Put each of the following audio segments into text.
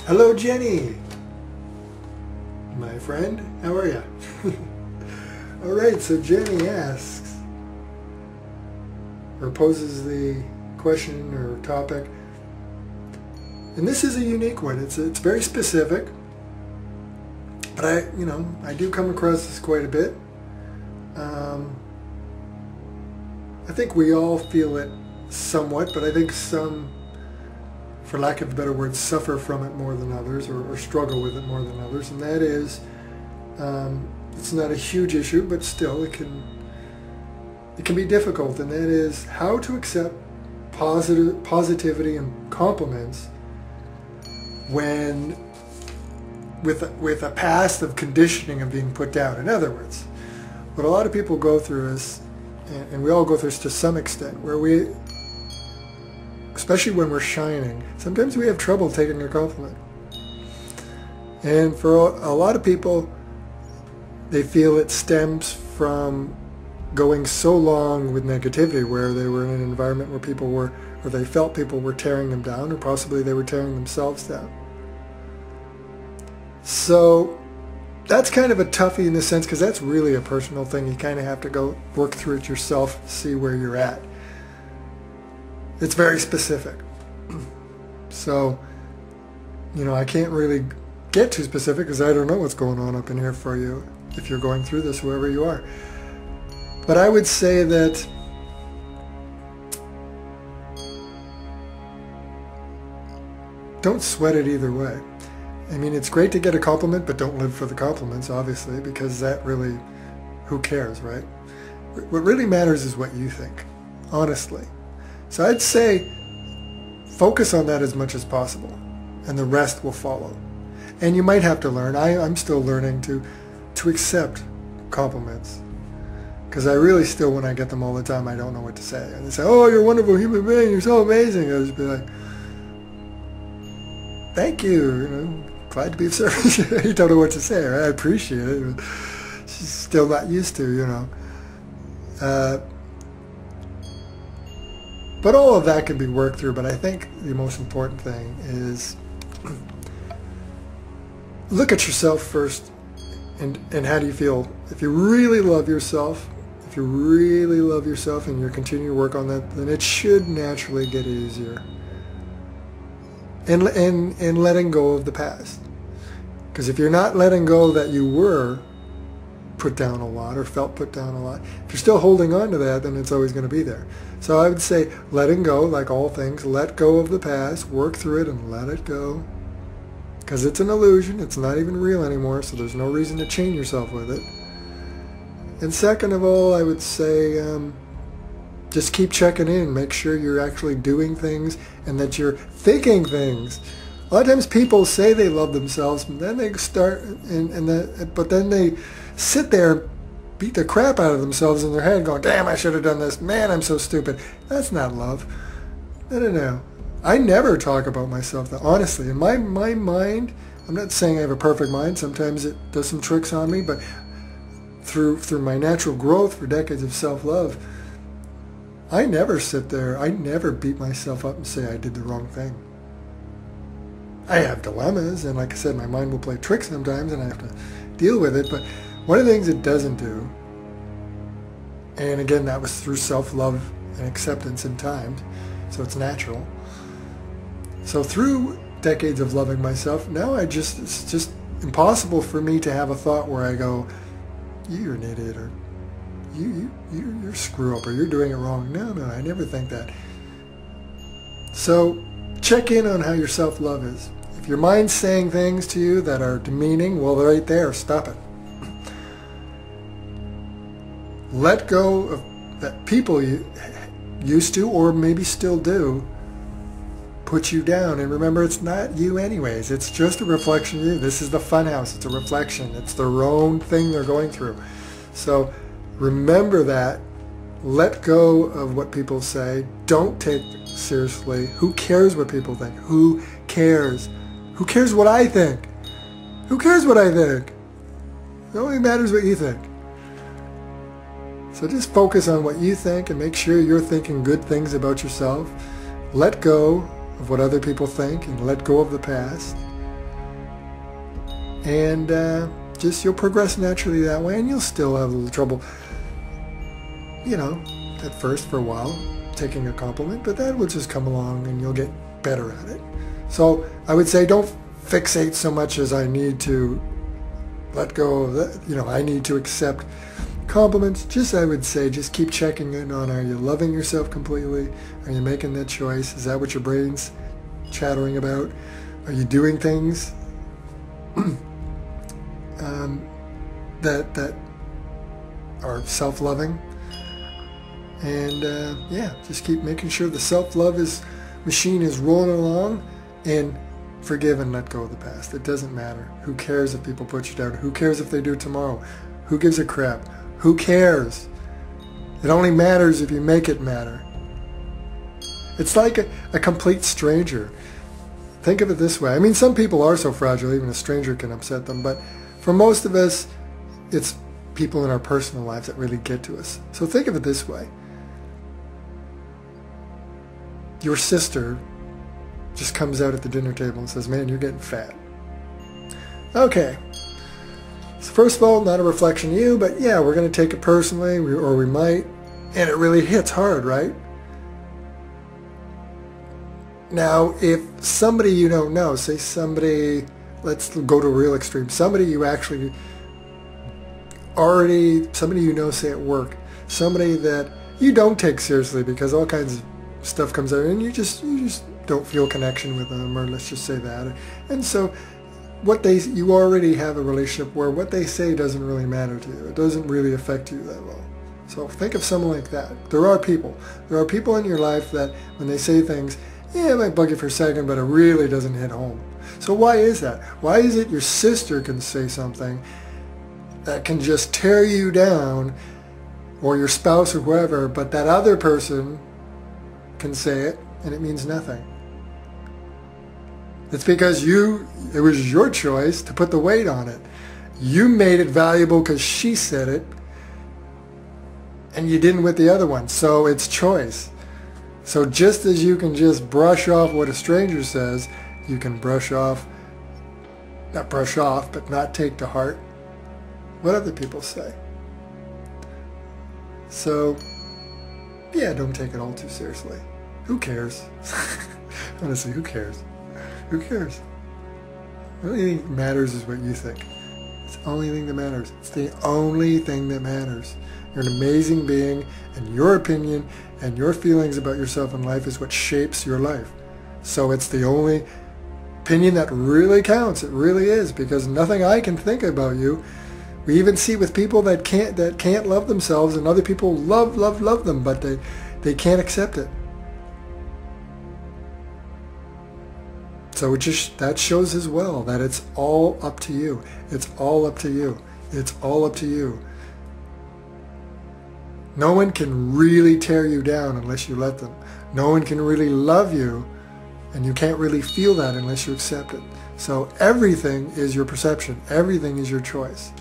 Hello, Jenny, my friend. How are you? All right, so Jenny asks, or poses the question or topic, and this is a unique one. It's very specific, but I do come across this quite a bit. I think we all feel it somewhat, but I think some, for lack of a better word, suffer from it more than others, or struggle with it more than others, and that is, it's not a huge issue, but still it can be difficult, and that is how to accept positivity and compliments when with a past of conditioning of being put down. In other words, what a lot of people go through is, and we all go through this to some extent, where we, especially when we're shining, sometimes we have trouble taking a compliment. And for a lot of people, they feel it stems from going so long with negativity, where they were in an environment where people were, or they felt people were tearing them down, or possibly they were tearing themselves down. So that's kind of a toughie in the sense, because that's really a personal thing. You kind of have to go work through it yourself, see where you're at. It's very specific. So, I can't really get too specific because I don't know what's going on up in here for you if you're going through this, whoever you are. But I would say that don't sweat it either way. I mean, it's great to get a compliment, but don't live for the compliments, obviously, because that really, who cares, right? What really matters is what you think, honestly. So I'd say focus on that as much as possible, and the rest will follow. And you might have to learn. I'm still learning to accept compliments, because I really still, when I get them all the time, I don't know what to say. And they say, "Oh, you're a wonderful human being. You're so amazing." I just be like, "Thank you. Glad to be of service." You don't know what to say, right? I appreciate it. She's still not used to, But all of that can be worked through. But I think the most important thing is look at yourself first, and how do you feel? If you really love yourself, and you're continuing to work on that, then it should naturally get easier. And letting go of the past. Because if you're not letting go that you were put down a lot, or felt put down a lot, if you're still holding on to that, then it's always going to be there. So I would say letting go, like all things, let go of the past, work through it and let it go. Because it's an illusion, it's not even real anymore, so there's no reason to chain yourself with it. And second of all, I would say just keep checking in, make sure you're actually doing things and that you're thinking things. A lot of times people say they love themselves, and then they start, but then they sit there and beat the crap out of themselves in their head going, "Damn, I should have done this. Man, I'm so stupid." That's not love. No. I never talk about myself, honestly. In my mind, I'm not saying I have a perfect mind. Sometimes it does some tricks on me, but through my natural growth for decades of self-love, I never sit there, I never beat myself up and say I did the wrong thing. I have dilemmas, and like I said, my mind will play tricks sometimes, and I have to deal with it. But one of the things it doesn't do, and again, that was through self-love and acceptance in time, so it's natural. So through decades of loving myself, now it's just impossible for me to have a thought where I go, "You're an idiot," or you're a screw up, or "You're doing it wrong." No, I never think that. So check in on how your self-love is. If your mind's saying things to you that are demeaning, well, right there, stop it. Let go of that people you used to, or maybe still do, put you down. And remember, it's not you anyways. It's just a reflection of you. This is the fun house. It's a reflection. It's their own thing they're going through. So remember that. Let go of what people say. Don't take seriously. Who cares what people think? Who cares? Who cares what I think? Who cares what I think? It only matters what you think. So just focus on what you think and make sure you're thinking good things about yourself. Let go of what other people think and let go of the past. And just you'll progress naturally that way, and you'll still have a little trouble, you know, at first for a while, taking a compliment, but that will just come along and you'll get better at it. So I would say don't fixate so much as I need to let go of that, you know, I need to accept compliments. Just, I would say, just keep checking in on, are you loving yourself completely? Are you making that choice? Is that what your brain's chattering about? Are you doing things that are self-loving? And yeah, just keep making sure the self-love machine is rolling along, and forgive and let go of the past. It doesn't matter. Who cares if people put you down? Who cares if they do tomorrow? Who gives a crap? Who cares? It only matters if you make it matter. It's like a complete stranger. Think of it this way. I mean, some people are so fragile, even a stranger can upset them, but for most of us, it's people in our personal lives that really get to us. So think of it this way. Your sister just comes out at the dinner table and says, man, you're getting fat. Okay. So first of all, not a reflection of you, but yeah, we're going to take it personally, or we might, and it really hits hard, right? Now, if somebody you don't know, say somebody, let's go to a real extreme, somebody you actually somebody you know, say at work, somebody that you don't take seriously because all kinds of stuff comes out and you just don't feel connection with them, or let's just say that. And so you already have a relationship where what they say doesn't really matter to you. It doesn't really affect you that well. So think of someone like that. There are people in your life that when they say things, yeah, it might bug you for a second, but it really doesn't hit home. So why is that? Why is it your sister can say something that can just tear you down, or your spouse or whoever, but that other person can say it and it means nothing? It's because it was your choice to put the weight on it. You made it valuable because she said it, and you didn't with the other one. So it's choice. So just as you can just brush off what a stranger says, you can not take to heart what other people say. So yeah, don't take it all too seriously. Who cares? Honestly, who cares? Who cares? The only thing that matters is what you think. It's the only thing that matters. It's the only thing that matters. You're an amazing being, and your opinion and your feelings about yourself and life is what shapes your life. So it's the only opinion that really counts. It really is, because nothing I can think about you. We even see with people that can't love themselves, and other people love them, but they can't accept it. So that shows as well that it's all up to you. It's all up to you. It's all up to you. No one can really tear you down unless you let them. No one can really love you, and you can't really feel that unless you accept it. So everything is your perception. Everything is your choice.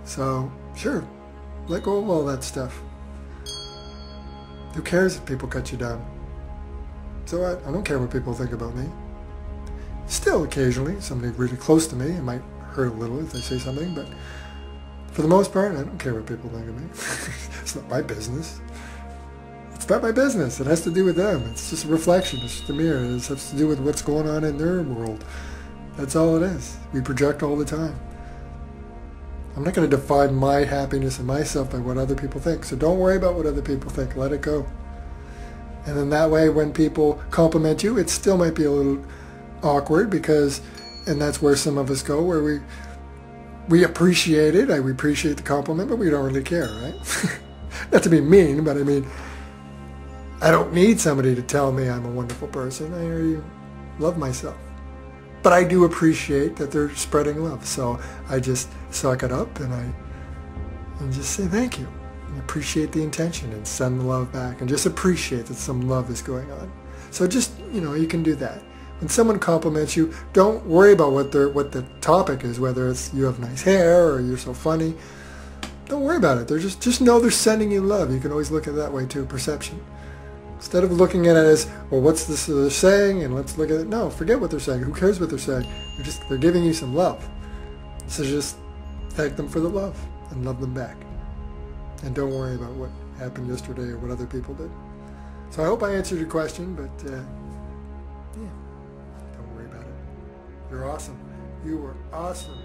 So sure, let go of all that stuff. Who cares if people cut you down? So I don't care what people think about me. Still, occasionally, somebody really close to me, it might hurt a little if they say something, but for the most part, I don't care what people think of me. It's not my business. It's not my business. It has to do with them. It's just a reflection. It's just a mirror. It has to do with what's going on in their world. That's all it is. We project all the time. I'm not going to define my happiness and myself by what other people think. So don't worry about what other people think. Let it go. And then that way, when people compliment you, it still might be a little awkward and that's where some of us go, where we appreciate it. We appreciate the compliment, but we don't really care, right? Not to be mean, but I mean, I don't need somebody to tell me I'm a wonderful person. I already love myself. But I do appreciate that they're spreading love. So I just suck it up and just say thank you. And appreciate the intention and send the love back and just appreciate that some love is going on. So just, you can do that. When someone compliments you, don't worry about what the topic is, whether it's you have nice hair or you're so funny. Don't worry about it. They're just know they're sending you love. You can always look at it that way too, perception. Instead of looking at it as, well, what's this they're saying, and let's look at it. No, forget what they're saying. Who cares what they're saying? They're giving you some love. So just thank them for the love and love them back. And don't worry about what happened yesterday or what other people did. So I hope I answered your question, but yeah, don't worry about it. You're awesome. You were awesome.